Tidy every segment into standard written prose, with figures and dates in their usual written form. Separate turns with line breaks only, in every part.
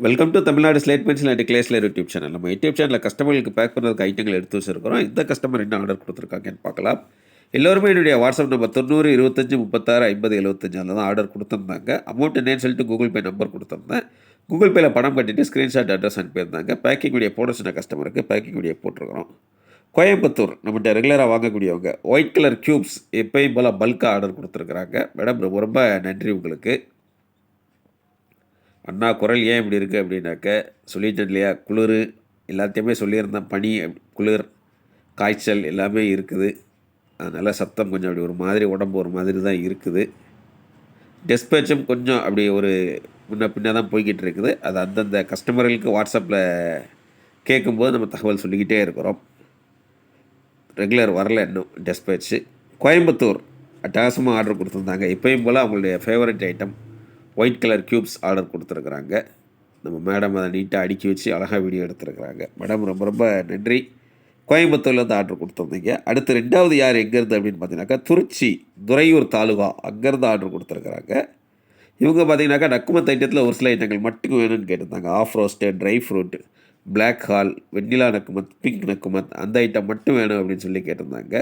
Welcome to Tamil Nadu slate pencil and கிளேஸ்லர் YouTube channel. நம்ம YouTube சேனலில் கஸ்டமர்களுக்கு பேக் பண்ணுறதுக்கு ஐட்டங்கள் எடுத்து வச்சிருக்கிறோம். இந்த கஸ்டமர் என்ன ஆர்டர் கொடுத்துருக்காங்கன்னு பார்க்கலாம். எல்லோருமே என்னுடைய வாட்ஸ்அப் நம்பர் 90 25 36 50 75 அதில் தான் ஆர்டர் கொடுத்துருந்தாங்க. அமௌண்ட் என்னன்னு சொல்லிட்டு கூகுள் பே நம்பர் கொடுத்துருந்தேன். கூகுள் பேயில் பணம் கட்டிட்டு ஸ்க்ரீன்ஷாட் அட்ரஸ் அனுப்பியிருந்தாங்க. பேக்கிங் வீடியோ போட சொன்ன கஸ்டமருக்கு பேக்கிங் வீடியோ போட்டிருக்கிறோம். கோயம்புத்தூர் நம்மகிட்ட ரெகுலராக வாங்கக்கூடியவங்க ஒயிட் கலர் க்யூப்ஸ் எப்பயும் போல் பல்காக ஆர்டர் கொடுத்துருக்குறாங்க. மேடம் ரொம்ப ரொம்ப நன்றி உங்களுக்கு. அண்ணா குரல் ஏன் இப்படி இருக்குது அப்படின்னாக்க சொல்லிட்டேன் இல்லையா, குளிர் எல்லாத்தையுமே சொல்லியிருந்தேன். பனி, குளிர், காய்ச்சல் எல்லாமே இருக்குது. அதனால் சத்தம் கொஞ்சம் அப்படி ஒரு மாதிரி, உடம்பு ஒரு மாதிரி தான் இருக்குது. டெஸ்பேச்சும் கொஞ்சம் அப்படி ஒரு முன்ன பின்ன தான் போய்கிட்டு இருக்குது. அது அந்தந்த கஸ்டமர்களுக்கு வாட்ஸ்அப்பில் கேட்கும்போது நம்ம தகவல் சொல்லிக்கிட்டே இருக்கிறோம். ரெகுலர் வரல இன்னும் டெஸ்பேச்சு. கோயம்புத்தூர் அட்டகாசமாக ஆர்டர் கொடுத்துருந்தாங்க. எப்பயும் போல் அவங்களுடைய favourite item white colour cubes order கொடுத்துருக்குறாங்க. நம்ம மேடம் அதை நீட்டாக அடுக்கி வச்சு அழகாக வீடியோ எடுத்துருக்குறாங்க. மேடம் ரொம்ப ரொம்ப நன்றி. கோயம்புத்தூர்லேருந்து ஆர்டர் கொடுத்துருந்தீங்க. அடுத்து ரெண்டாவது யார் எங்கேருந்து அப்படின்னு பார்த்தீங்கன்னாக்கா திருச்சி துறையூர் தாலுகா அங்கேருந்து ஆர்டர் கொடுத்துருக்குறாங்க. இவங்க பார்த்தீங்கன்னாக்கா நக்குமத் ஐட்டத்தில் ஒரு சில ஐட்டங்கள் மட்டும் வேணும்னு கேட்டிருந்தாங்க. Half roasted, dry fruit, black ஹால், வெண்ணிலா நக்குமத், பிங்க் நக்குமத், அந்த ஐட்டம் மட்டும் வேணும் அப்படின்னு சொல்லி கேட்டிருந்தாங்க.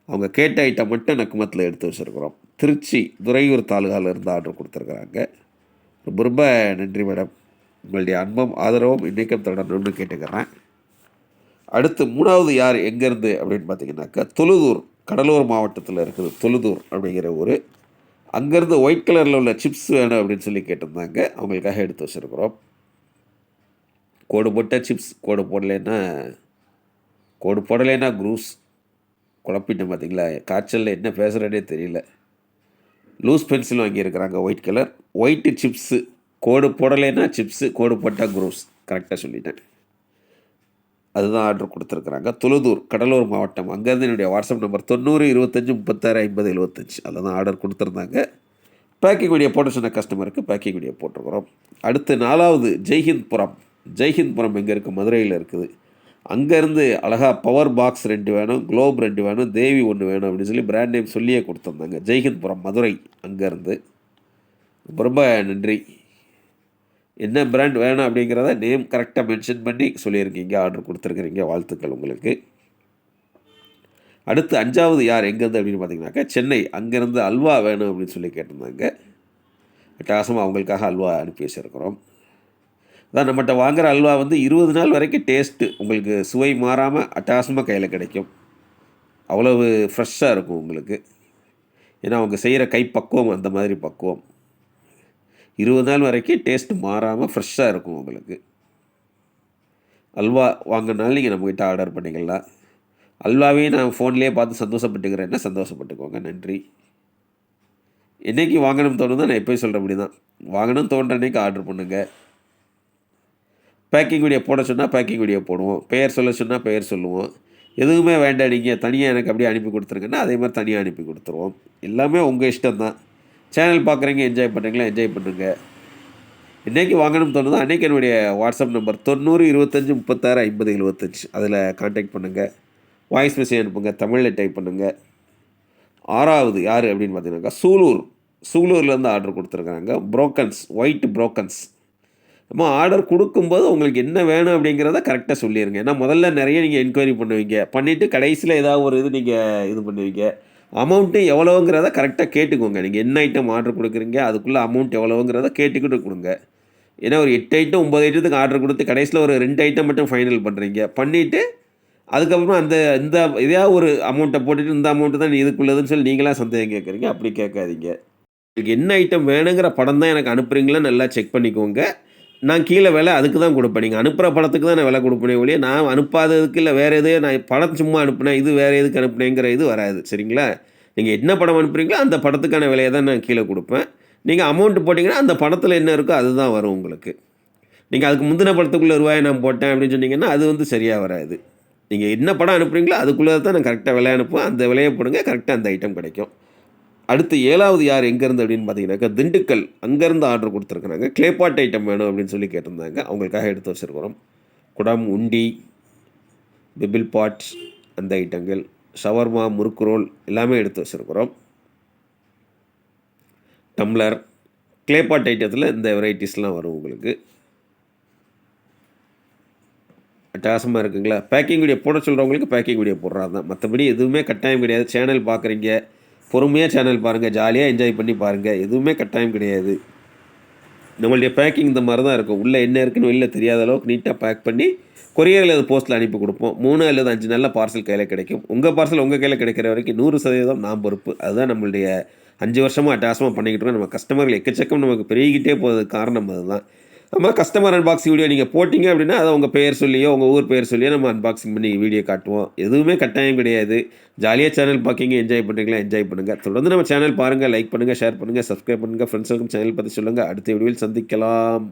அவங்க கேட்ட ஐட்டம் மட்டும் நக்குமத்தில் எடுத்து வச்சுருக்குறோம். திருச்சி துறையூர் தாலுகாவிலேருந்து ஆர்டர் கொடுத்துருக்குறாங்க. ரொம்ப ரொம்ப நன்றி மேடம். உங்களுடைய அன்பும் ஆதரவும் இன்றைக்கும் தொடரணும்னு கேட்டுக்கிறேன். அடுத்து மூணாவது யார் எங்கேருந்து அப்படின்னு பார்த்தீங்கன்னாக்கா தொழுதூர், கடலூர் மாவட்டத்தில் இருக்குது. தொழுதூர் அப்படிங்கிற ஊர். அங்கேருந்து ஒயிட் கலரில் உள்ள சிப்ஸ் வேணும் அப்படின்னு சொல்லி கேட்டிருந்தாங்க. அவங்களுக்காக எடுத்து வச்சுருக்குறோம். கோடு போட்ட சிப்ஸ், கோடு போடலைன்னா குரூஸ். குழப்பிட்டேன் பார்த்தீங்களா, காய்ச்சலில் என்ன பேசுகிறேனே தெரியல. லூஸ் பென்சில் வாங்கியிருக்கிறாங்க ஒயிட் கலர். ஒயிட்டு சிப்ஸு, கோடு போடலைன்னா சிப்ஸு, கோடு போட்டால் குரூஸ். கரெக்டாக சொல்லிட்டேன். அதுதான் ஆர்டர் கொடுத்துருக்குறாங்க. தொழுதூர், கடலூர் மாவட்டம். அங்கேருந்து என்னுடைய வாட்ஸ்அப் நம்பர் 90 25 36 50 75 அதில் தான் ஆர்டர் கொடுத்துருந்தாங்க. பேக்கிங் வீடியோ போட சொன்ன கஸ்டமருக்கு பேக்கிங் வீடியோ போட்டிருக்கிறோம். அடுத்து நாலாவது ஜெய்ஹிந்த்புரம். ஜெய்ஹிந்த்புரம் எங்கே இருக்குது? மதுரையில் இருக்குது. அங்கேருந்து அழகாக பவர் பாக்ஸ் 2 வேணும், குளோப் 2 வேணும், தேவி 1 வேணும் அப்படின்னு சொல்லி பிராண்ட் நேம் சொல்லியே கொடுத்துருந்தாங்க. ஜெய்ஹிந்த்புரம் மதுரை அங்கேருந்து. ரொம்ப நன்றி. என்ன பிராண்ட் வேணும் அப்படிங்கிறத நேம் கரெக்டாக மென்ஷன் பண்ணி சொல்லியிருக்கீங்க, ஆர்டர் கொடுத்துருக்குறீங்க. வாழ்த்துக்கள் உங்களுக்கு. அடுத்து அஞ்சாவது யார் எங்கேருந்து அப்படின்னு பார்த்தீங்கன்னாக்கா சென்னை. அங்கேருந்து அல்வா வேணும் அப்படின்னு சொல்லி கேட்டிருந்தாங்க. அட்டகாசமாக அவங்களுக்காக அல்வா அனுப்பி வச்சுருக்கிறோம். அதான் நம்மகிட்ட வாங்குகிற அல்வா 20 நாள் வரைக்கும் டேஸ்ட்டு உங்களுக்கு சுவை மாறாமல் அட்டகாசமாக கையில் கிடைக்கும். அவ்வளவு ஃப்ரெஷ்ஷாக இருக்கும் உங்களுக்கு. ஏன்னா அவங்க செய்கிற கைப்பக்குவம் அந்த மாதிரி பக்குவம். 20 நாள் வரைக்கும் டேஸ்ட்டு மாறாமல் ஃப்ரெஷ்ஷாக இருக்கும் உங்களுக்கு. அல்வா வாங்கினாலும் நீங்கள் நம்மக்கிட்ட ஆர்டர் பண்ணிக்கலாம். அல்வாவையும் நான் ஃபோன்லேயே பார்த்து சந்தோஷப்பட்டுக்கிறேன்னா சந்தோஷப்பட்டுக்கோங்க. நன்றி. என்றைக்கு வாங்கணும்னு தோணுதோ நான் எப்போயும் சொல்கிறபடி தான். வாங்கணும்னு தோன்ற அன்றைக்கி ஆர்டர் பண்ணுங்கள். பேக்கிங் வீடியோ போட சொன்னால் பேக்கிங் வீடியோ போடுவோம். பெயர் சொல்ல சொன்னால் பெயர் சொல்லுவோம். எதுவுமே வேண்டாம், நீங்கள் தனியாக எனக்கு அப்படியே அனுப்பி கொடுத்துருங்கன்னா அதே மாதிரி தனியாக அனுப்பி கொடுத்துருவோம். எல்லாமே உங்கள் இஷ்டம் தான். சேனல் பார்க்குறீங்க, என்ஜாய் பண்ணுறீங்களா, என்ஜாய் பண்ணுங்கள். இன்றைக்கி வாங்கணும்னு தோணுதோ அன்றைக்கி என்னுடைய வாட்ஸ்அப் நம்பர் 90 25 36 50 75 அதில் கான்டாக்ட் பண்ணுங்கள். வாய்ஸ் மெசேஜ் அனுப்புங்க, தமிழில் டைப் பண்ணுங்கள். ஆறாவது யார் அப்படின்னு பார்த்தீங்கன்னாக்கா சூலூர்லேருந்து ஆர்டர் கொடுத்துருக்குறாங்க. Brokens, white brokens. நம்ம ஆர்டர் கொடுக்கும்போது உங்களுக்கு என்ன வேணும் அப்படிங்கிறத கரெக்டாக சொல்லிடுங்க. ஏன்னா முதல்ல நிறைய நீங்கள் என்கொயரி பண்ணுவீங்க, பண்ணிவிட்டு கடைசியில் ஏதாவது ஒரு நீங்கள் இது பண்ணுவீங்க. அமௌண்ட்டு எவ்வளோங்கிறத கரெக்டாக கேட்டுக்கோங்க. நீங்கள் என்ன ஐட்டம் ஆர்டர் கொடுக்குறீங்க அதுக்குள்ளே அமௌண்ட் எவ்வளோங்கிறத கேட்டுக்கிட்டு கொடுங்க. ஏன்னா ஒரு 8 ஐட்டம் 9 ஐட்டத்துக்கு ஆர்டர் கொடுத்து கடைசியில் ஒரு 2 ஐட்டம் மட்டும் ஃபைனல் பண்ணுறீங்க. பண்ணிவிட்டு அதுக்கப்புறமா இந்த இதையாக ஒரு அமௌண்ட்டை போட்டுட்டு இந்த அமௌண்ட்டு தான் இதுக்குள்ளதுன்னு சொல்லி நீங்களாக சந்தேகம் கேட்குறீங்க. அப்படி கேட்காதீங்க. உங்களுக்கு என்ன ஐட்டம் வேணுங்கிற படம் தான் எனக்கு அனுப்புகிறீங்களா நல்லா செக் பண்ணிக்கோங்க. நான் கீழே விலை அதுக்கு தான் கொடுப்பேன். நீங்கள் அனுப்புகிற படத்துக்கு தான் நான் விலை கொடுப்பேனே ஒழிய நான் அனுப்பாததுக்கு இல்லை வேறு எதையோ நான் படம் சும்மா அனுப்புனேன் இது வேறு எதுக்கு அனுப்புனேங்கிற இது வராது. சரிங்களா? நீங்கள் என்ன படம் அனுப்புகிறீங்களோ அந்த படத்துக்கான விலையை தான் நான் கீழே கொடுப்பேன். நீங்கள் அமௌண்ட்டு போட்டிங்கன்னா அந்த படத்தில் என்ன இருக்கோ அதுதான் வரும் உங்களுக்கு. நீங்கள் அதுக்கு முந்தின படத்துக்குள்ளே ரூபாயை நான் போட்டேன் அப்படின்னு சொன்னீங்கன்னா அது சரியாக வராது. நீங்கள் என்ன படம் அனுப்புகிறீங்களோ அதுக்குள்ளே தான் நான் கரெக்டாக விலை அனுப்புவேன். அந்த விலையை போடுங்க, கரெக்டாக அந்த ஐட்டம் கிடைக்கும். அடுத்து ஏழாவது யார் எங்கேருந்து அப்படின்னு பார்த்தீங்கன்னாக்கா திண்டுக்கல். அங்கேருந்து ஆர்டர் கொடுத்துருக்குறாங்க. கிளேபாட் ஐட்டம் வேணும் அப்படின்னு சொல்லி கேட்டிருந்தாங்க. அவங்களுக்காக எடுத்து வச்சுருக்கிறோம். குடம், உண்டி, பிபிள் பாட், அந்த ஐட்டங்கள், ஷவர்மா, முறுக்கு ரோல் எல்லாமே எடுத்து வச்சுருக்கிறோம். டம்ளர், கிளேபாட் ஐட்டத்தில் இந்த வெரைட்டிஸ்லாம் வரும் உங்களுக்கு. அட்டகாசமாக இருக்குங்களா? பேக்கிங் வீடியோ போட சொல்கிறவங்களுக்கு பேக்கிங் வீடியோ போடுறது தான். மற்றபடி எதுவுமே கட்டாயம் கிடையாது. சேனல் பார்க்குறீங்க, பொறுமையாக சேனல் பாருங்கள், ஜாலியாக என்ஜாய் பண்ணி பாருங்கள். எதுவுமே கட்டாயம் கிடையாது. நம்மளுடைய பேக்கிங் இந்த மாரி தான் இருக்கும். உள்ளே என்ன இருக்குன்னு வெளில தெரியாத அளவுக்கு நீட்டாக பேக் பண்ணி, கொரியர் அல்லது போஸ்ட்ல அனுப்பி குடுப்போம். 3 அல்லது 5 நாள்ல பார்சல் கையில கிடைக்கும். உங்க பார்சல் உங்க கையில கிடைக்கிற வரைக்கும் 100% நான் பொறுப்பு. அதுதான் நம்மளுடைய 5 வருஷமா அட்டகாசமா பண்ணிக்கிட்டு இருக்கோம். நம்ம கஸ்டமர்கள் எக்கச்சக்கம் நமக்கு பெருகிக்கிட்டே போறதுக்கு காரணம் அதுதான். நம்ம கஸ்டமர் அன்பாக்சிங் வீடியோ நீங்க போட்டீங்க அப்படின்னா, அத உங்க பெயர் சொல்லியோ, உங்க ஊர் பெயர் சொல்லியோ நம்ம அன்பாக்சிங் பண்ணி வீடியோ காட்டுவோம். எதுவுமே கட்டாயம் கிடையாது. ஜாலியா சேனல் பார்க்கீங்க, என்ஜாய் பண்றீங்களா, என்ஜாய் பண்ணுங்க. தொடர்ந்து நம்ம சேனல் பாருங்க, லைக் பண்ணுங்க, ஷேர் பண்ணுங்க, சப்ஸ்கிரைப் பண்ணுங்க. ஃப்ரெண்ட்ஸுக்கும் சேனல் பத்தி சொல்லுங்க. அடுத்த வீடியோவில் சந்திக்கலாம்.